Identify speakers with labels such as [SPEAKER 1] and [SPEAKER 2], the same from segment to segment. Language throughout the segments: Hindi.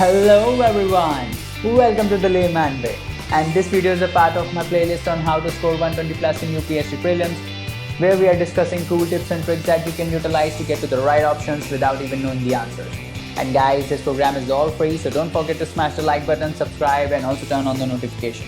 [SPEAKER 1] Hello everyone, welcome to the Layman Way, and this video is a part of my playlist on how to score 120 plus in UPSC prelims, where we are discussing cool tips and tricks that you can utilize to get to the right options without even knowing the answers. And guys, this program is all free, so don't forget to smash the like button, subscribe, and also turn on the notification.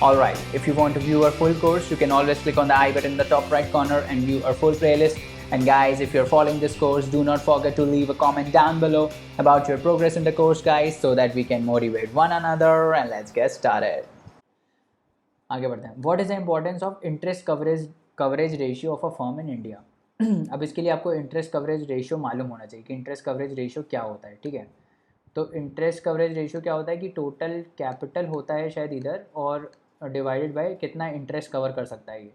[SPEAKER 1] Alright, if you want to view our full course, you can always click on the I button in the top right corner and view our full playlist. And guys, if you're following this course, do not forget to leave a comment down below about your progress in the course, guys, so that we can motivate one another. And let's get started. आगे बढ़ते हैं. What is the importance of interest coverage ratio of a firm in India? अब इसके लिए आपको इंटरेस्ट कवरेज रेशियो मालूम होना चाहिए कि इंटरेस्ट कवरेज रेशियो क्या होता है. ठीक है, तो इंटरेस्ट कवरेज रेशियो क्या होता है कि टोटल कैपिटल होता है शायद इधर, और डिवाइडेड बाय कितना इंटरेस्ट कवर कर सकता है. ये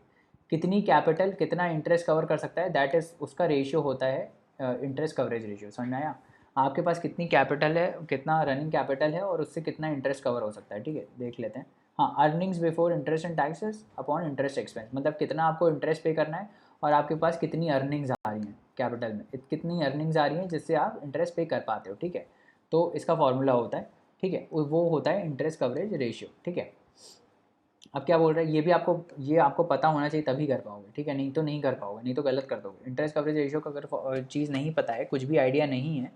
[SPEAKER 1] कितनी कैपिटल कितना इंटरेस्ट कवर कर सकता है, दैट इज़ उसका रेशियो होता है इंटरेस्ट कवरेज रेशियो. समझ में आया? आपके पास कितनी कैपिटल है, कितना रनिंग कैपिटल है, और उससे कितना इंटरेस्ट कवर हो सकता है. ठीक है, देख लेते हैं. हाँ, earnings before interest and taxes upon interest expense, मतलब कितना आपको इंटरेस्ट पे करना है और आपके पास कितनी अर्निंग्स आ रही हैं कैपिटल में, कितनी अर्निंग्स आ रही हैं जिससे आप इंटरेस्ट पे कर पाते हो. ठीक है, तो इसका फॉर्मूला होता है. ठीक है, वो होता है इंटरेस्ट कवरेज रेशियो. ठीक है, अब क्या बोल रहे हैं, ये आपको पता होना चाहिए तभी कर पाओगे. ठीक है, नहीं तो नहीं कर पाओगे, नहीं तो गलत कर दोगे. इंटरेस्ट कवरेज रेशियो का अगर चीज़ नहीं पता है, कुछ भी आइडिया नहीं है,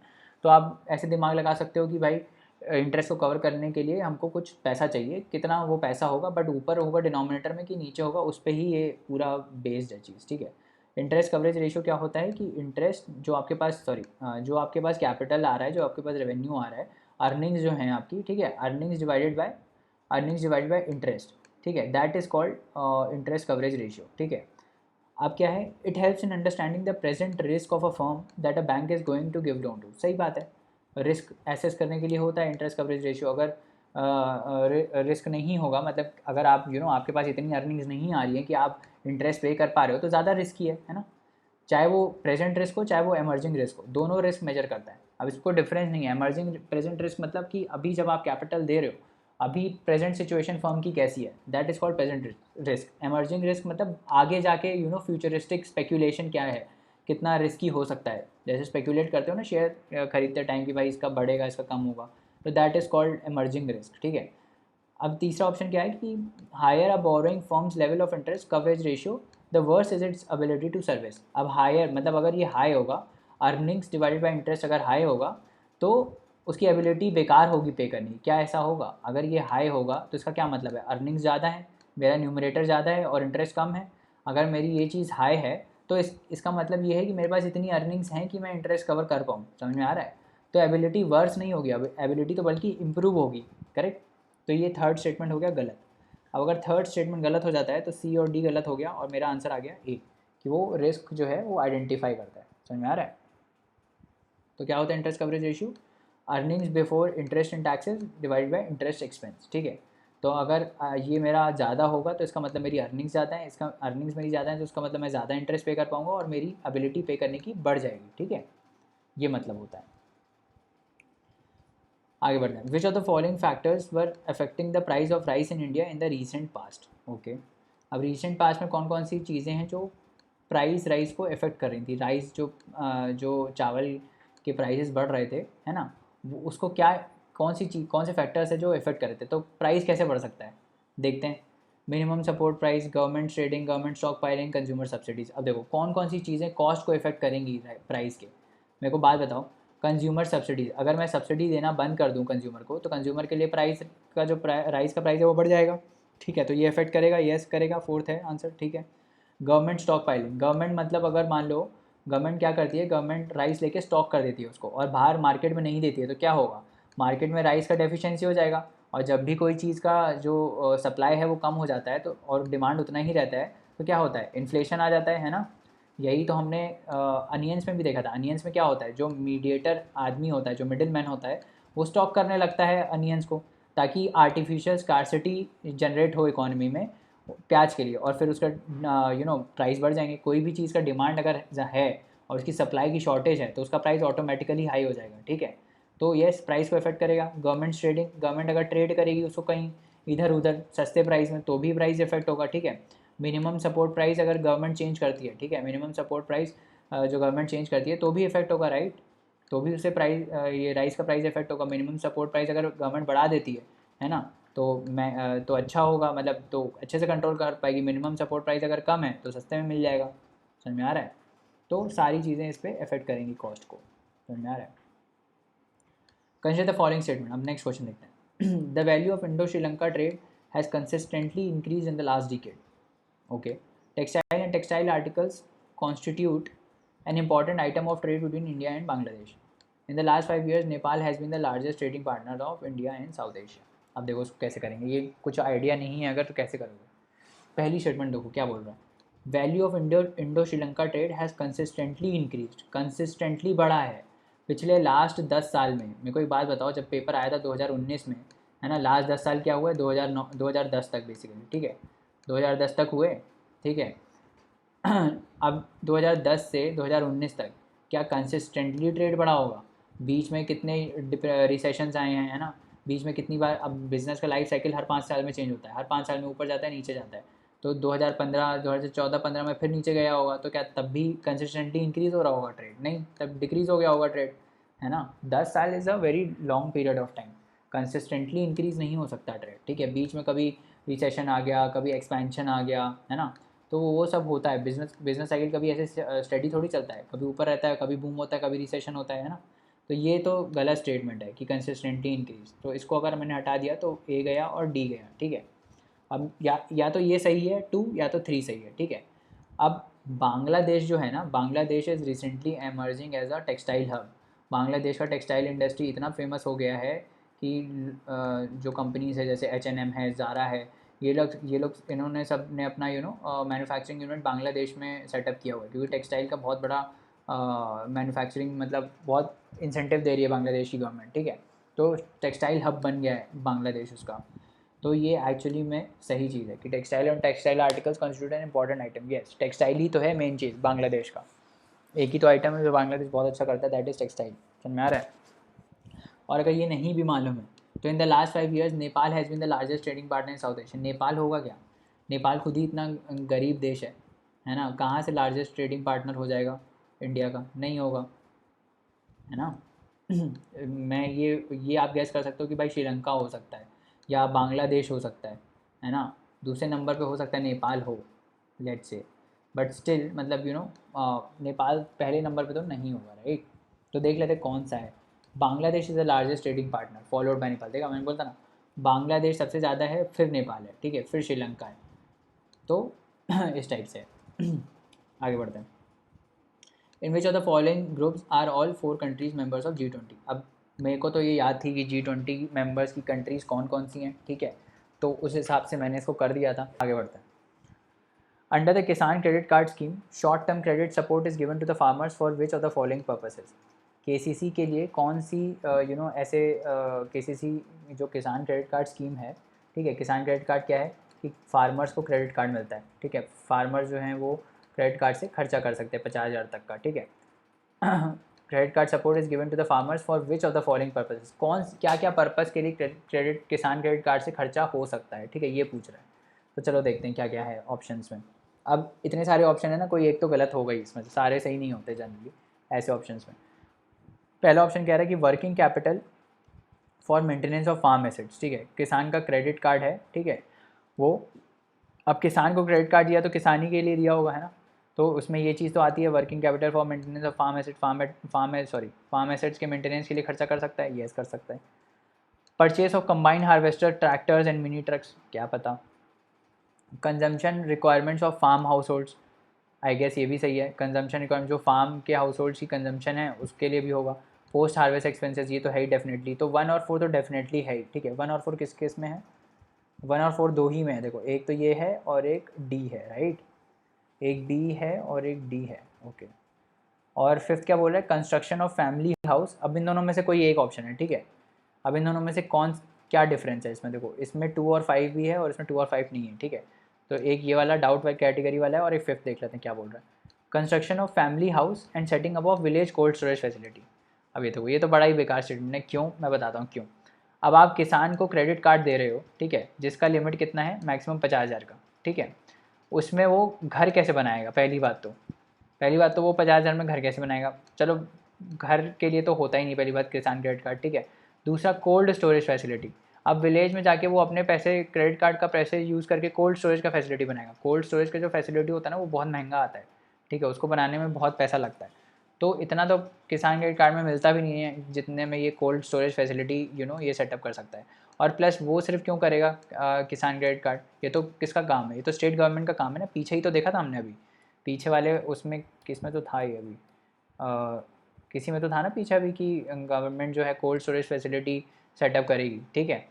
[SPEAKER 1] तो आप ऐसे दिमाग लगा सकते हो कि भाई इंटरेस्ट को कवर करने के लिए हमको कुछ पैसा चाहिए, कितना वो पैसा होगा, बट ऊपर होगा डिनोमिनेटर में कि नीचे होगा, उस पर ही ये पूरा बेस्ड है चीज़. ठीक है, इंटरेस्ट कवरेज रेशियो क्या होता है कि इंटरेस्ट जो आपके पास जो आपके पास कैपिटल आ रहा है, जो आपके पास रेवेन्यू आ रहा है, अर्निंग्स जो हैं आपकी. ठीक है, अर्निंग्स डिवाइडेड बाय इंटरेस्ट. ठीक है, that is called interest coverage ratio. ठीक है, अब क्या है, it helps in understanding the present risk of a firm that a bank is going to give loan to. सही बात है, रिस्क एसेस करने के लिए होता है इंटरेस्ट कवरेज रेशियो. अगर रिस्क नहीं होगा, मतलब अगर आप आपके पास इतनी अर्निंग्स नहीं आ रही है कि आप इंटरेस्ट पे कर पा रहे हो, तो ज़्यादा रिस्की है ना. चाहे वो प्रेजेंट रिस्क हो, चाहे वो एमर्जिंग रिस्क हो, दोनों रिस्क मेजर करता है. अब इसको डिफरेंस नहीं है. एमर्जिंग प्रेजेंट रिस्क मतलब कि अभी जब आप कैपिटल दे रहे हो, अभी प्रेजेंट सिचुएशन फर्म की कैसी है, that is called present risk. Emerging risk मतलब आगे जाके फ्यूचरिस्टिक स्पेक्यूलेशन क्या है, कितना रिस्की हो सकता है. जैसे स्पेक्यूलेट करते हो ना शेयर खरीदते टाइम कि भाई इसका बढ़ेगा, इसका कम होगा, तो that is called emerging risk. ठीक है, अब तीसरा ऑप्शन क्या है कि higher a borrowing firm's level of interest coverage ratio the worse is its ability to service. अब हायर मतलब अगर ये हाई होगा, अर्निंग्स डिवाइडेड बाय इंटरेस्ट अगर हाई होगा, तो उसकी एबिलिटी बेकार होगी पे करनी. क्या ऐसा होगा? अगर ये हाई होगा तो इसका क्या मतलब है, अर्निंग्स ज़्यादा है, मेरा न्यूमरेटर ज़्यादा है और इंटरेस्ट कम है. अगर मेरी ये चीज़ हाई है तो इसका मतलब ये है कि मेरे पास इतनी अर्निंग्स हैं कि मैं इंटरेस्ट कवर कर पाऊँ. समझ में आ रहा है? तो एबिलिटी वर्स नहीं होगी, अब एबिलिटी तो बल्कि इम्प्रूव होगी. करेक्ट. तो ये थर्ड स्टेटमेंट हो गया गलत. अब अगर थर्ड स्टेटमेंट गलत हो जाता है तो सी और डी गलत हो गया और मेरा आंसर आ गया ए, कि वो रिस्क जो है वो आइडेंटिफाई करता है. समझ में आ रहा है? तो क्या होता है interest coverage ratio? Earnings before interest and taxes divide by interest expense. ठीक है, तो अगर ये मेरा ज़्यादा होगा तो इसका मतलब मेरी अर्निंग्स ज़्यादा है, इसका अर्निंग्स मेरी ज़्यादा है तो उसका मतलब मैं ज़्यादा इंटरेस्ट पे कर पाऊंगा और मेरी एबिलिटी पे करने की बढ़ जाएगी. ठीक है, ये मतलब होता है. आगे बढ़ते हैं. विच of the following factors were affecting the price of rice in India in the recent past. Okay, अब रीसेंट पास्ट में कौन कौन सी चीज़ें हैं जो प्राइस राइस को इफ़ेक्ट कर रही थी. राइस जो चावल के प्राइसेस बढ़ रहे थे, है ना, वो उसको क्या, कौन से फैक्टर्स है जो इफ़ेक्ट कर रहे थे. तो प्राइस कैसे बढ़ सकता है, देखते हैं. Minimum support price, government trading, government stock piling, consumer subsidies. अब देखो कौन कौन सी चीज़ें कॉस्ट को इफ़ेक्ट करेंगी प्राइस के. मेरे को बात बताओ. कंज्यूमर सब्सिडीज़, अगर मैं सब्सिडी देना बंद कर दूं कंज्यूमर को, तो कंज्यूमर के लिए प्राइस का जो राइस का प्राइस है वो बढ़ जाएगा. ठीक है, तो ये इफेक्ट करेगा, येस करेगा, फोर्थ है आंसर. ठीक है, गवर्नमेंट स्टॉक पाइलिंग, गवर्नमेंट मतलब अगर मान लो गवर्नमेंट क्या करती है, गवर्नमेंट राइस लेके स्टॉक कर देती है उसको और बाहर मार्केट में नहीं देती है, तो क्या होगा, मार्केट में राइस का डेफिशिएंसी हो जाएगा. और जब भी कोई चीज़ का जो सप्लाई है वो कम हो जाता है तो और डिमांड उतना ही रहता है, तो क्या होता है, इन्फ्लेशन आ जाता है ना. यही तो हमने अनियंस में भी देखा था. अनियंस में क्या होता है, जो मीडिएटर आदमी होता है, जो मिडिल मैन होता है, वो स्टॉक करने लगता है अनियंस को, ताकि आर्टिफिशियल स्कार्सिटी जनरेट हो इकोनॉमी में प्याज के लिए, और फिर उसका प्राइस बढ़ जाएंगे. कोई भी चीज़ का डिमांड अगर है और उसकी सप्लाई की शॉर्टेज है तो उसका प्राइस ऑटोमेटिकली हाई हो जाएगा. ठीक है, तो ये प्राइस को इफेक्ट करेगा. गवर्नमेंट ट्रेडिंग, गवर्नमेंट अगर ट्रेड करेगी उसको कहीं इधर उधर सस्ते प्राइस में, तो भी प्राइस इफेक्ट होगा. ठीक है, मिनिमम सपोर्ट प्राइस अगर गवर्नमेंट चेंज करती है, ठीक है, मिनिमम सपोर्ट प्राइस जो गवर्नमेंट चेंज करती है तो भी इफेक्ट होगा, राइट. तो भी उससे प्राइस ये राइस का प्राइस इफेक्ट होगा। मिनिमम सपोर्ट प्राइस अगर गवर्नमेंट बढ़ा देती है ना, तो मैं तो अच्छा होगा, मतलब तो अच्छे से कंट्रोल कर पाएगी। मिनिमम सपोर्ट प्राइस अगर कम है तो सस्ते में मिल जाएगा। समझ में आ रहा है? तो सारी चीज़ें इस पर इफेक्ट करेंगी कॉस्ट को। समझ में आ रहा है? Consider the following statement. अब नेक्स्ट क्वेश्चन देखते हैं। The value of Indo Sri Lanka trade has consistently increase in the last decade. Okay. Textile and textile articles constitute an important item of trade between India and Bangladesh. In the last 5 years, Nepal has been the largest trading partner of India in South Asia. अब देखो उसको कैसे करेंगे, ये कुछ आइडिया नहीं है अगर तो कैसे करोगे। पहली स्टेटमेंट देखो क्या बोल रहा है। Value of Indo Sri Lanka trade has consistently increase, consistently बढ़ा है पिछले लास्ट 10 साल में। मेरे को एक बात बताओ, जब पेपर आया था 2019 में, है ना, लास्ट 10 साल क्या हुआ है, 2009 2010 तक बेसिकली, ठीक है, 2010 तक हुए, ठीक है। अब 2010 से 2019 तक क्या कंसिस्टेंटली ट्रेड बढ़ा होगा? बीच में कितने रिसेशंस आए हैं, है ना, बीच में कितनी बार। अब बिज़नेस का लाइफ साइकिल हर 5 साल में चेंज होता है, हर 5 साल में ऊपर जाता है नीचे जाता है। तो 2015 2014-15 में फिर नीचे गया होगा, तो क्या तब भी कंसिस्टेंटली इंक्रीज़ हो रहा होगा ट्रेड? नहीं, तब डिक्रीज़ हो गया होगा ट्रेड, है ना। 10 साल is a very long period of time, consistently increase नहीं हो सकता ट्रेड, ठीक है। बीच में कभी रिसेशन आ गया, कभी एक्सपेंशन आ गया, है ना, तो वो सब होता है। बिजनेस साइकिल कभी ऐसे स्टडी थोड़ी चलता है, कभी ऊपर रहता है, कभी बूम होता है, कभी रिसेशन होता है ना। तो ये तो गलत स्टेटमेंट है कि कंसिस्टेंटली इंक्रीज। तो इसको अगर मैंने हटा दिया तो ए गया और डी गया, ठीक है। अब या तो ये सही है 2 या तो 3 सही है, ठीक है। अब बांग्लादेश जो है ना, Bangladesh is recently emerging as a textile hub. Bangladesh का टेक्सटाइल इंडस्ट्री इतना फेमस हो गया है कि जो कंपनीज है जैसे H&M है, ज़ारा है, ये लोग इन्होंने सब ने अपना मैन्युफैक्चरिंग यूनिट बांग्लादेश में सेटअप किया हुआ है, क्योंकि टेक्सटाइल का बहुत बड़ा मैन्युफैक्चरिंग मतलब बहुत इंसेंटिव दे रही है बांग्लादेश की गवर्नमेंट, ठीक है। तो टेक्सटाइल हब बन गया है बांग्लादेश उसका। तो ये एक्चुअली में सही चीज़ है कि टेक्सटाइल और textile articles constitute an important item. Yes, textile ही तो है मेन चीज़ बांग्लादेश का। एक ही तो आइटम है जो बांग्लादेश बहुत अच्छा करता है, दैट इज़ टेक्सटाइल। समझ में आ रहा है? और अगर ये नहीं भी मालूम है तो in the last 5 years Nepal has been the largest trading partner in South Asia. Nepal होगा क्या? नेपाल खुद ही इतना गरीब देश है ना, कहाँ से लार्जेस्ट ट्रेडिंग पार्टनर हो जाएगा इंडिया का? नहीं होगा, है ना। मैं ये आप गैस कर सकते हो कि भाई श्रीलंका हो सकता है या बांग्लादेश हो सकता है ना। दूसरे नंबर पे हो सकता है नेपाल हो, लेट्स से, बट स्टिल मतलब नेपाल पहले नंबर पे तो नहीं होगा, राइट। तो देख लेते कौन सा है। Bangladesh is the largest trading partner followed by Nepal. देखा, मैंने बोलता ना, बांग्लादेश सबसे ज़्यादा है, फिर नेपाल है, ठीक है, फिर श्रीलंका है। तो इस टाइप से आगे बढ़ते हैं। In which of the following groups are all 4 countries members of G20। अब मेरे को तो ये याद थी कि G20 मेंबर्स की कंट्रीज़ कौन कौन सी हैं, ठीक है, तो उस हिसाब से मैंने इसको कर दिया था। आगे बढ़ते हैं। Under the Kisan credit card scheme, short term credit support is given to the farmers for which of the following purposes. KCC के लिए कौन सी ऐसे KCC जो किसान क्रेडिट कार्ड स्कीम है, ठीक है, किसान क्रेडिट कार्ड क्या है कि फार्मर्स को क्रेडिट कार्ड मिलता है, ठीक है। फार्मर्स जो हैं वो क्रेडिट कार्ड से खर्चा कर सकते हैं 50,000 तक का, ठीक है। Credit card support is given to the farmers for which of the following purposes. क्या क्या पर्पस के लिए क्रेडिट किसान क्रेडिट कार्ड से खर्चा हो सकता है, ठीक है, ये पूछ रहा है। तो चलो देखते हैं क्या क्या है ऑप्शंस में। अब इतने सारे ऑप्शन है ना, कोई एक तो गलत हो गई इसमें, सारे सही नहीं होते जनरली ऐसे ऑप्शंस में। पहला ऑप्शन कह रहा है कि working capital for maintenance of farm assets, ठीक है, किसान का क्रेडिट कार्ड है, ठीक है, वो अब किसान को क्रेडिट कार्ड दिया तो किसानी के लिए दिया होगा, है ना, तो उसमें ये चीज़ तो आती है, working capital for maintenance of farm asset, farm assets के मेंटेनेंस के लिए खर्चा कर सकता है, येस कर सकता है। Purchase of combined harvester, tractors and mini trucks, क्या पता। Consumption requirements of farm households, I guess ये भी सही है, कंजम्पशन रिक्वायरमेंट जो फार्म के हाउस होल्ड्स की कंजम्पशन है उसके लिए भी होगा। पोस्ट हार्वेस्ट एक्सपेंसेस, ये तो है ही डेफिनेटली, तो 1 और 4 तो डेफिनेटली है ही, ठीक है। 1 और 4 किस केस में है? 1 और 4 दो ही में है, देखो, एक तो ये है और एक डी है, राइट, एक डी है और एक डी है, ओके। और फिफ्थ क्या बोल रहा है? Construction of family house. अब इन दोनों में से कोई एक ऑप्शन है, ठीक है। अब इन दोनों में से क्या डिफरेंस है इसमें? देखो, इसमें 2 और 5 भी है और इसमें 2 और 5 नहीं है, ठीक है। तो एक ये वाला डाउट वाई कैटेगरी वाला है और एक फिफ्थ देख लेते हैं क्या बोल रहा है। Construction of family house and setting up of village cold storage facility. अब ये तो बड़ा ही बेकार स्टेटमेंट है। क्यों? मैं बताता हूँ क्यों। अब आप किसान को क्रेडिट कार्ड दे रहे हो, ठीक है, जिसका लिमिट कितना है? मैक्सिमम 50,000 का, ठीक है। उसमें वो घर कैसे बनाएगा? पहली बात तो वो 50,000 में घर कैसे बनाएगा? चलो घर के लिए तो होता ही नहीं, पहली बात किसान क्रेडिट कार्ड, ठीक है। दूसरा कोल्ड स्टोरेज फैसिलिटी, अब विलेज में जाके वो अपने पैसे क्रेडिट कार्ड का पैसे यूज़ करके कोल्ड स्टोरेज का फैसिलिटी बनाएगा। कोल्ड स्टोरेज का जो फैसिलिटी होता है ना वो बहुत महंगा आता है, ठीक है, उसको बनाने में बहुत पैसा लगता है। तो इतना तो किसान क्रेडिट कार्ड में मिलता भी नहीं है जितने में ये कोल्ड स्टोरेज फैसिलिटी ये सेटअप कर सकता है। और प्लस वो सिर्फ क्यों करेगा किसान क्रेडिट कार्ड, ये तो किसका काम है, ये तो स्टेट गवर्नमेंट का काम है ना। पीछे ही तो देखा था हमने अभी, पीछे वाले उसमें किस में तो था ही अभी, किसी में तो था ना पीछे अभी कि गवर्नमेंट जो है कोल्ड स्टोरेज फैसिलिटी सेटअप करेगी, ठीक है।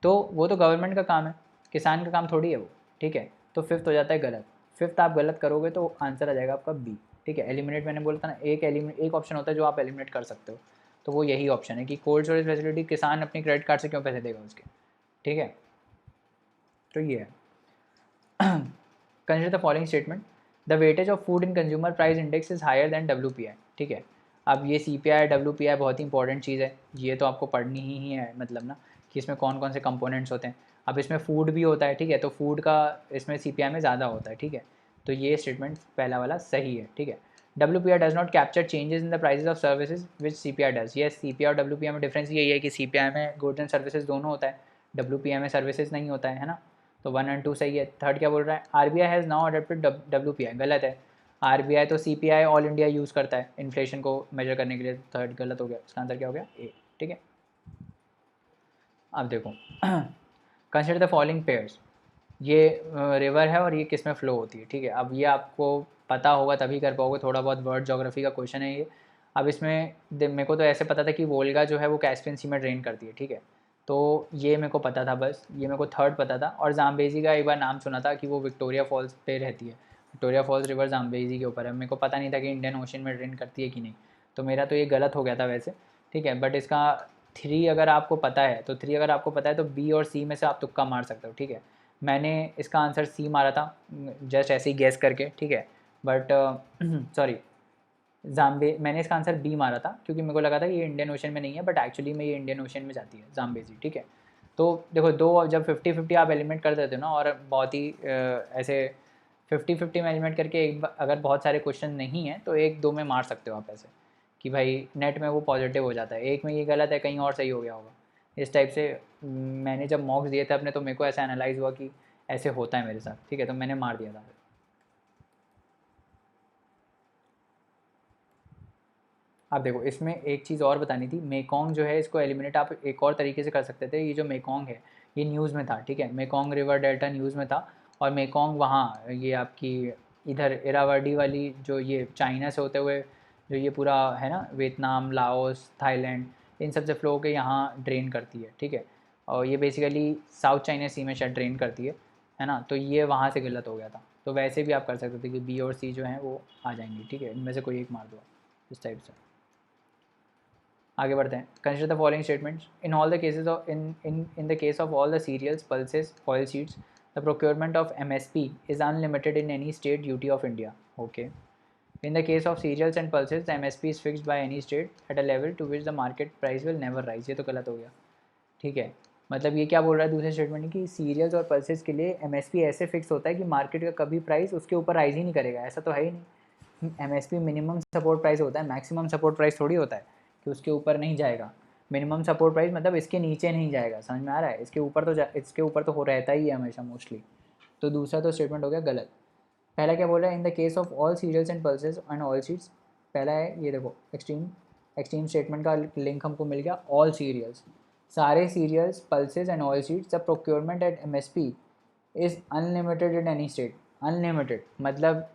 [SPEAKER 1] तो वो तो गवर्नमेंट का काम है, किसान का काम थोड़ी है वो, ठीक है। तो फिफ्थ हो जाता है गलत। फिफ्थ आप गलत करोगे तो आंसर आ जाएगा आपका बी, ठीक है। एलिमिनेट मैंने बोला था ना, एक ऑप्शन होता है जो आप एलिमिनेट कर सकते हो, तो वो यही ऑप्शन है कि कोल्ड स्टोरेज फैसिलिटी किसान अपनी क्रेडिट कार्ड से क्यों पैसे देगा उसके, ठीक है। तो ये है। Consider the following statement, the weightage of food in consumer price index is higher than WPI, ठीक है। अब ये CPI WPI बहुत ही इंपॉर्टेंट चीज़ है, ये तो आपको पढ़नी ही है, मतलब ना कि इसमें कौन कौन से कंपोनेंट्स होते हैं। अब इसमें फूड भी होता है, ठीक है, तो फूड का इसमें CPI में ज़्यादा होता है, ठीक है। तो ये स्टेटमेंट पहला वाला सही है, ठीक है। WPI does not capture changes in the prices of services which CPI does. ये CPI और WPI में डिफरेंस यही है कि CPI में गुड्स एंड सर्विसेज दोनों होता है, WPI में सर्विसेज नहीं होता है ना। तो 1 और 2 सही है। थर्ड क्या बोल रहा है, RBI has now adopted WPI, गलत है। RBI तो CPI ऑल इंडिया यूज़ करता है इन्फ्लेशन को मेजर करने के लिए, थर्ड गलत हो गया। इसका आंसर क्या हो गया, ए, ठीक है। अब देखो, कंसिडर द फॉलोइंग पेयर्स, ये रिवर है और ये किस में फ़्लो होती है, ठीक है। अब ये आपको पता होगा तभी कर पाओगे, थोड़ा बहुत वर्ड जोग्राफी का क्वेश्चन है ये। अब इसमें मेरे को तो ऐसे पता था कि वोल्गा जो है वो कैस्पियन सी में ड्रेन करती है, ठीक है। तो ये मेरे को पता था, बस ये मेरे को थर्ड पता था। और जाम्बेज़ी का एक बार नाम सुना था कि वो विक्टोरिया फॉल्स पे रहती है, विक्टोरिया फॉल्स रिवर जाम्बेज़ी के ऊपर है। मेरे को पता नहीं था कि इंडियन ओशन में ड्रेन करती है कि नहीं, तो मेरा तो ये गलत हो गया था वैसे, ठीक है। बट इसका 3 अगर आपको पता है तो 3 अगर आपको पता है तो बी और सी में से आप तुक्का मार सकते हो, ठीक है। मैंने इसका आंसर सी मारा था जस्ट ऐसे ही गैस करके, ठीक है। बट सॉरी, जाम्बे मैंने इसका आंसर बी मारा था क्योंकि मेरे को लगा था कि ये इंडियन ओशन में नहीं है, बट एक्चुअली में ये इंडियन ओशन में जाती है जाम्बेज़ी, ठीक है। तो देखो दो जब 50-50 आप एलिमेंट कर देते हो ना, और बहुत ही ऐसे 50-50 में एलिमेंट करके अगर बहुत सारे क्वेश्चन नहीं है तो एक दो में मार सकते हो आप ऐसे कि भाई नेट में वो पॉजिटिव हो जाता है, एक में ये गलत है कहीं और सही हो गया होगा, इस टाइप से। मैंने जब मॉक्स दिए थे अपने तो मेरे को ऐसा एनालाइज हुआ कि ऐसे होता है मेरे साथ, ठीक है, तो मैंने मार दिया था। आप देखो इसमें एक चीज़ और बतानी थी, मेकोंग जो है इसको एलिमिनेट आप एक और तरीके से कर सकते थे। ये जो मेकोंग है ये न्यूज़ में था, ठीक है, मेकोंग रिवर डेल्टा न्यूज़ में था। और मेकोंग वहाँ ये आपकी इधर इरावदी वाली जो ये चाइना से होते हुए जो ये पूरा है ना, वियतनाम, लाओस, थाईलैंड, इन सब से फ्लो के यहाँ ड्रेन करती है, ठीक है। और ये बेसिकली साउथ चाइना सी में शायद ड्रेन करती है ना। तो ये वहाँ से गलत हो गया था। तो वैसे भी आप कर सकते थे कि बी और सी जो हैं वो आ जाएंगी, ठीक है, इनमें से कोई एक मार दो इस टाइप से। आगे बढ़ते हैं। Consider the following statements, in all the cases of in the case of all the cereals, pulses, oil seeds, the procurement of MSP is unlimited in any state duty of India. Okay, in the case of cereals and pulses, the MSP is fixed by any state at a level to which the market price will never rise। ये तो गलत हो गया, ठीक है। मतलब ये क्या बोल रहा है दूसरे स्टेटमेंट की, सीरियल्स और पल्सेस के लिए MSP ऐसे फिक्स होता है कि मार्केट का कभी प्राइस उसके ऊपर राइज ही नहीं करेगा, ऐसा तो है ही नहीं। MSP मिनिमम सपोर्ट प्राइस होता है, मैक्सिमम सपोर्ट प्राइस थोड़ी होता है कि उसके ऊपर नहीं जाएगा। मिनिमम सपोर्ट प्राइस मतलब इसके नीचे नहीं जाएगा, समझ में आ रहा है। इसके ऊपर तो हो रहता ही है हमेशा मोस्टली। तो दूसरा तो स्टेटमेंट हो गया गलत। पहला क्या बोल रहा है, in the case of all cereals and pulses and oil seeds. पहला है ये देखो, एक्सट्रीम स्टेटमेंट का लिंक हमको मिल गया, ऑल सीरियल्स, सारे cereals, pulses and oil seeds, the procurement at MSP is unlimited in any state. Unlimited मतलब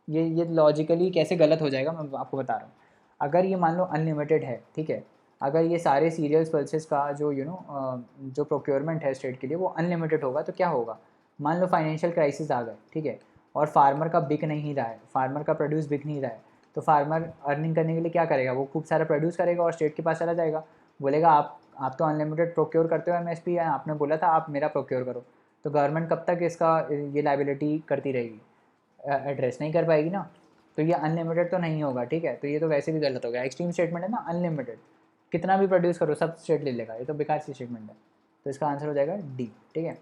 [SPEAKER 1] ये लॉजिकली कैसे गलत हो जाएगा मैं आपको बता रहा हूँ। अगर ये मान लो अनलिमिटेड है, ठीक है, अगर ये सारे सीरियल्स पल्सेस का जो जो प्रोक्योरमेंट है स्टेट के लिए वो अनलिमिटेड होगा तो क्या होगा, मान लो फाइनेंशियल क्राइसिस आ गए, ठीक है, और फार्मर का बिक नहीं रहा है, फार्मर का प्रोड्यूस बिक नहीं रहा है, तो फार्मर अर्निंग करने के लिए क्या करेगा, वो खूब सारा प्रोड्यूस करेगा और स्टेट के पास चला जाएगा, बोलेगा आप तो अनलिमिटेड प्रोक्योर करते हो MSP, आपने बोला था आप मेरा प्रोक्योर करो। तो गवर्नमेंट कब तक इसका ये लाइबिलिटी करती रहेगी, एड्रेस नहीं कर पाएगी ना। तो ये अनलिमिटेड तो नहीं होगा, ठीक है। तो ये तो वैसे भी गलत हो गया, एक्सट्रीम स्टेटमेंट है ना, अनलिमिटेड, कितना भी प्रोड्यूस करो सब स्टेट ले लेगा, ये तो बेकार सी स्टेटमेंट है। तो इसका आंसर हो जाएगा डी, ठीक है।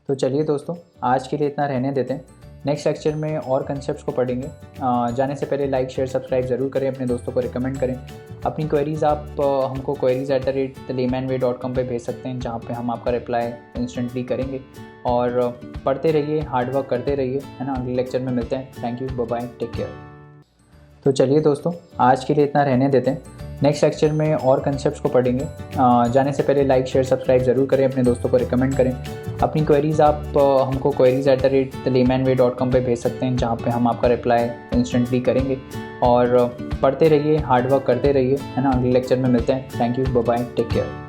[SPEAKER 1] तो चलिए दोस्तों, आज के लिए इतना रहने देते हैं। नेक्स्ट लेक्चर में और कंसेप्ट्स को पढ़ेंगे। जाने से पहले लाइक शेयर सब्सक्राइब ज़रूर करें, अपने दोस्तों को रिकमेंड करें। अपनी क्वेरीज़ आप हमको queries@thelaymanway.com पे भेज सकते हैं, जहाँ पे हम आपका रिप्लाई इंस्टेंटली करेंगे। और पढ़ते रहिए, हार्डवर्क करते रहिए, है ना। अगले लेक्चर में मिलते हैं। Thank you, bye bye, take care. तो चलिए दोस्तों, आज के लिए इतना रहने देते हैं। नेक्स्ट लेक्चर में और कंसेप्ट्स को पढ़ेंगे। जाने से पहले लाइक शेयर सब्सक्राइब ज़रूर करें, अपने दोस्तों को रिकमेंड करें। अपनी क्वेरीज़ आप हमको queries@thelaymanway.com पे भेज सकते हैं, जहाँ पे हम आपका रिप्लाई इंस्टेंटली करेंगे। और पढ़ते रहिए, हार्डवर्क करते रहिए, है ना। अगले लेक्चर में मिलते हैं। Thank you, bye bye, take care.